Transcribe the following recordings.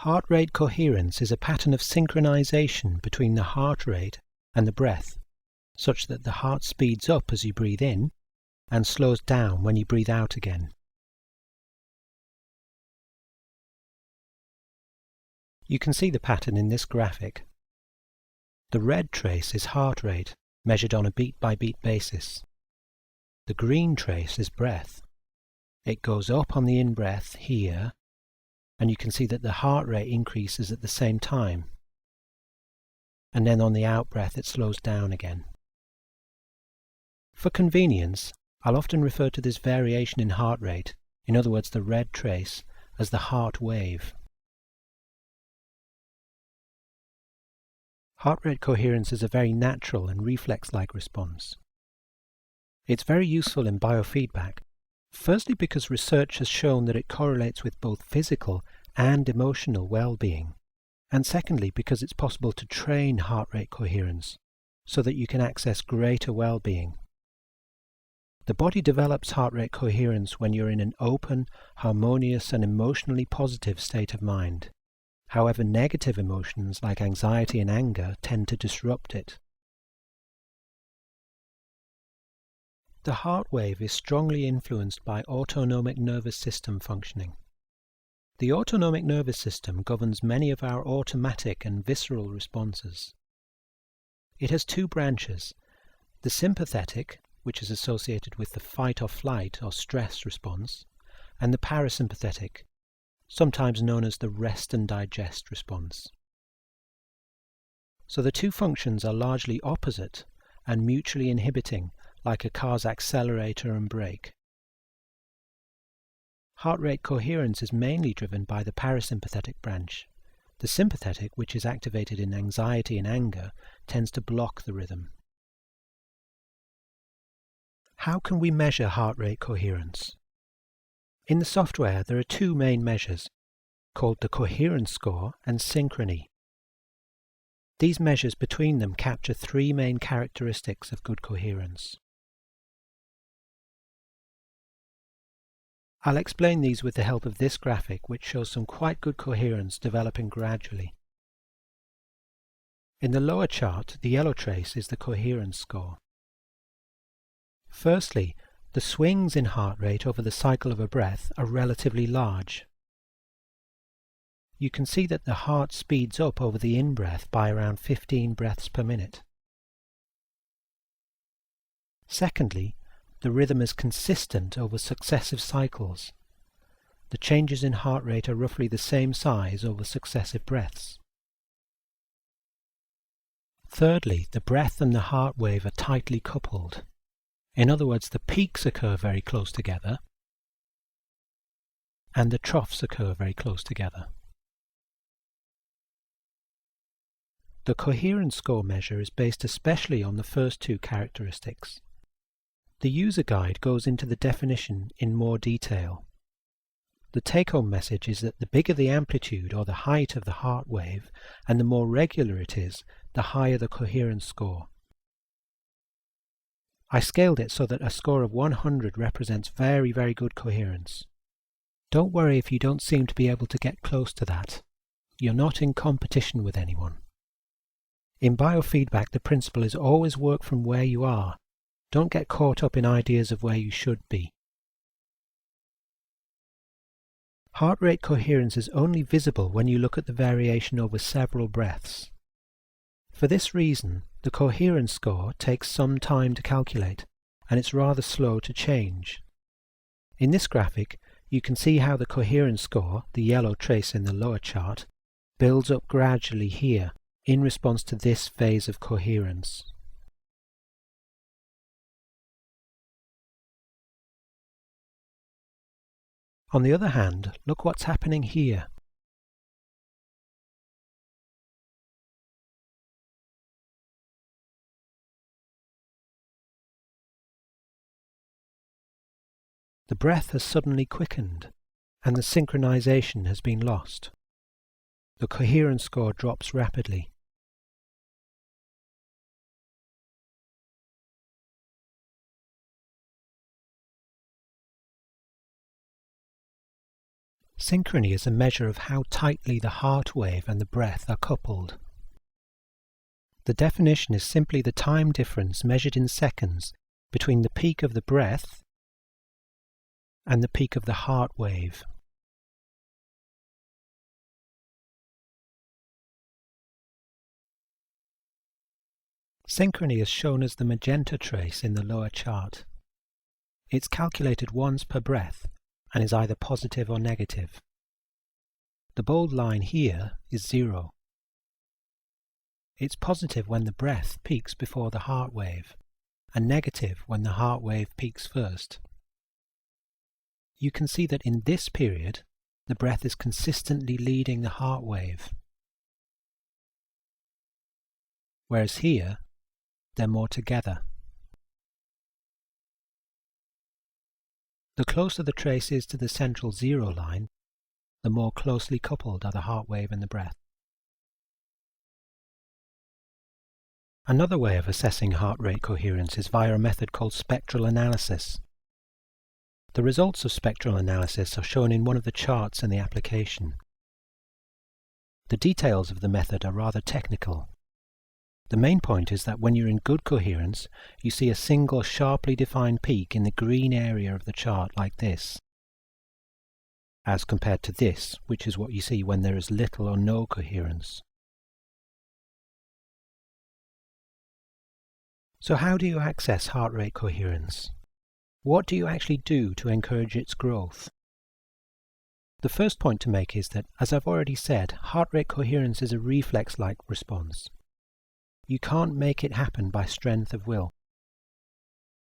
Heart rate coherence is a pattern of synchronization between the heart rate and the breath, such that the heart speeds up as you breathe in and slows down when you breathe out again. You can see the pattern in this graphic. The red trace is heart rate, measured on a beat-by-beat basis. The green trace is breath. It goes up on the in-breath here, and you can see that the heart rate increases at the same time. And then on the out-breath it slows down again. For convenience, I'll often refer to this variation in heart rate, in other words the red trace, as the heart wave. Heart rate coherence is a very natural and reflex-like response. It's very useful in biofeedback, firstly because research has shown that it correlates with both physical and emotional well-being, and secondly because it's possible to train heart rate coherence so that you can access greater well-being. The body develops heart rate coherence when you're in an open, harmonious and emotionally positive state of mind. However, negative emotions like anxiety and anger tend to disrupt it. The heart wave is strongly influenced by autonomic nervous system functioning. The autonomic nervous system governs many of our automatic and visceral responses. It has two branches, the sympathetic, which is associated with the fight or flight or stress response, and the parasympathetic, sometimes known as the rest and digest response. So the two functions are largely opposite and mutually inhibiting, like a car's accelerator and brake. Heart rate coherence is mainly driven by the parasympathetic branch. The sympathetic, which is activated in anxiety and anger, tends to block the rhythm. How can we measure heart rate coherence? In the software there are two main measures, called the coherence score and synchrony. These measures between them capture three main characteristics of good coherence. I'll explain these with the help of this graphic, which shows some quite good coherence developing gradually. In the lower chart, the yellow trace is the coherence score. Firstly, the swings in heart rate over the cycle of a breath are relatively large. You can see that the heart speeds up over the in-breath by around 15 breaths per minute. Secondly, the rhythm is consistent over successive cycles. The changes in heart rate are roughly the same size over successive breaths. Thirdly, the breath and the heart wave are tightly coupled. In other words, the peaks occur very close together, and the troughs occur very close together. The coherence score measure is based especially on the first two characteristics. The user guide goes into the definition in more detail. The take-home message is that the bigger the amplitude or the height of the heart wave, and the more regular it is, the higher the coherence score. I scaled it so that a score of 100 represents very, very good coherence. Don't worry if you don't seem to be able to get close to that. You're not in competition with anyone. In biofeedback, the principle is always work from where you are. Don't get caught up in ideas of where you should be. Heart rate coherence is only visible when you look at the variation over several breaths. For this reason, the coherence score takes some time to calculate, and it's rather slow to change. In this graphic, you can see how the coherence score, the yellow trace in the lower chart, builds up gradually here in response to this phase of coherence. On the other hand, look what's happening here. The breath has suddenly quickened, and the synchronization has been lost. The coherence score drops rapidly. Synchrony is a measure of how tightly the heart wave and the breath are coupled. The definition is simply the time difference measured in seconds between the peak of the breath and the peak of the heart wave. Synchrony is shown as the magenta trace in the lower chart. It's calculated once per breath and is either positive or negative. The bold line here is 0. It's positive when the breath peaks before the heart wave, and negative when the heart wave peaks first. You can see that in this period, the breath is consistently leading the heart wave, whereas here, they're more together. The closer the trace is to the central 0 line, the more closely coupled are the heart wave and the breath. Another way of assessing heart rate coherence is via a method called spectral analysis. The results of spectral analysis are shown in one of the charts in the application. The details of the method are rather technical. The main point is that when you're in good coherence, you see a single sharply defined peak in the green area of the chart like this, as compared to this, which is what you see when there is little or no coherence. So how do you access heart rate coherence? What do you actually do to encourage its growth? The first point to make is that, as I've already said, heart rate coherence is a reflex-like response. You can't make it happen by strength of will.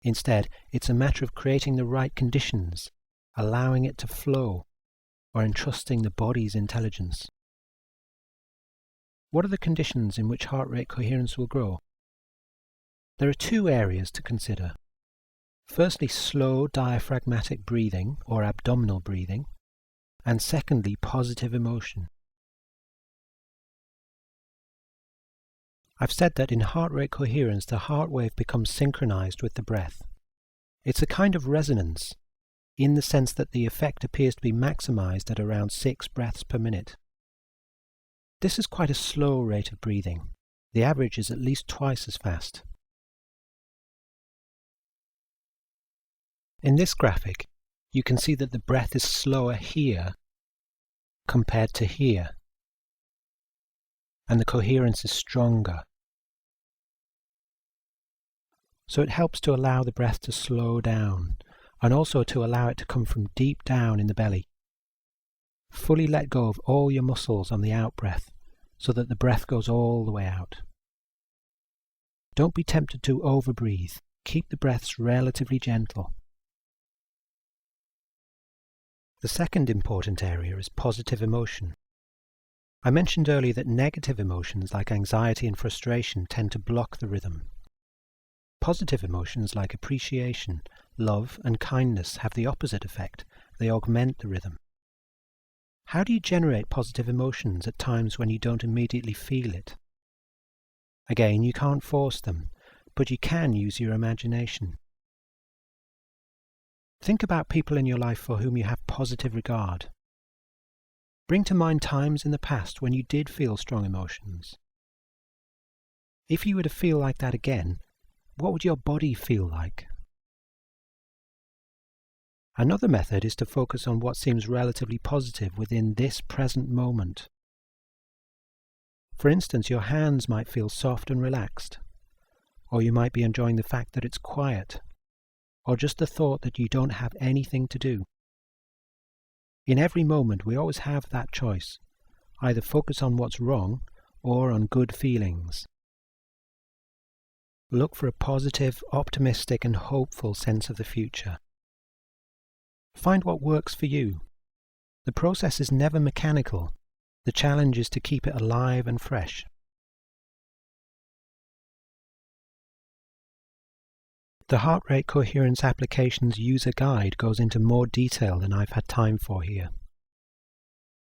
Instead, it's a matter of creating the right conditions, allowing it to flow, or entrusting the body's intelligence. What are the conditions in which heart rate coherence will grow? There are two areas to consider. Firstly, slow diaphragmatic breathing, or abdominal breathing, and secondly, positive emotion. I've said that in heart rate coherence, the heart wave becomes synchronized with the breath. It's a kind of resonance, in the sense that the effect appears to be maximized at around 6 breaths per minute. This is quite a slow rate of breathing. The average is at least twice as fast. In this graphic, you can see that the breath is slower here compared to here, and the coherence is stronger. So it helps to allow the breath to slow down, and also to allow it to come from deep down in the belly. Fully let go of all your muscles on the out-breath, so that the breath goes all the way out. Don't be tempted to over-breathe. Keep the breaths relatively gentle. The second important area is positive emotion. I mentioned earlier that negative emotions like anxiety and frustration tend to block the rhythm. Positive emotions like appreciation, love, and kindness have the opposite effect. They augment the rhythm. How do you generate positive emotions at times when you don't immediately feel it? Again, you can't force them, but you can use your imagination. Think about people in your life for whom you have positive regard. Bring to mind times in the past when you did feel strong emotions. If you were to feel like that again, what would your body feel like? Another method is to focus on what seems relatively positive within this present moment. For instance, your hands might feel soft and relaxed, or you might be enjoying the fact that it's quiet, or just the thought that you don't have anything to do. In every moment we always have that choice, either focus on what's wrong or on good feelings. Look for a positive, optimistic and hopeful sense of the future. Find what works for you. The process is never mechanical. The challenge is to keep it alive and fresh. The heart rate coherence applications user guide goes into more detail than I've had time for here.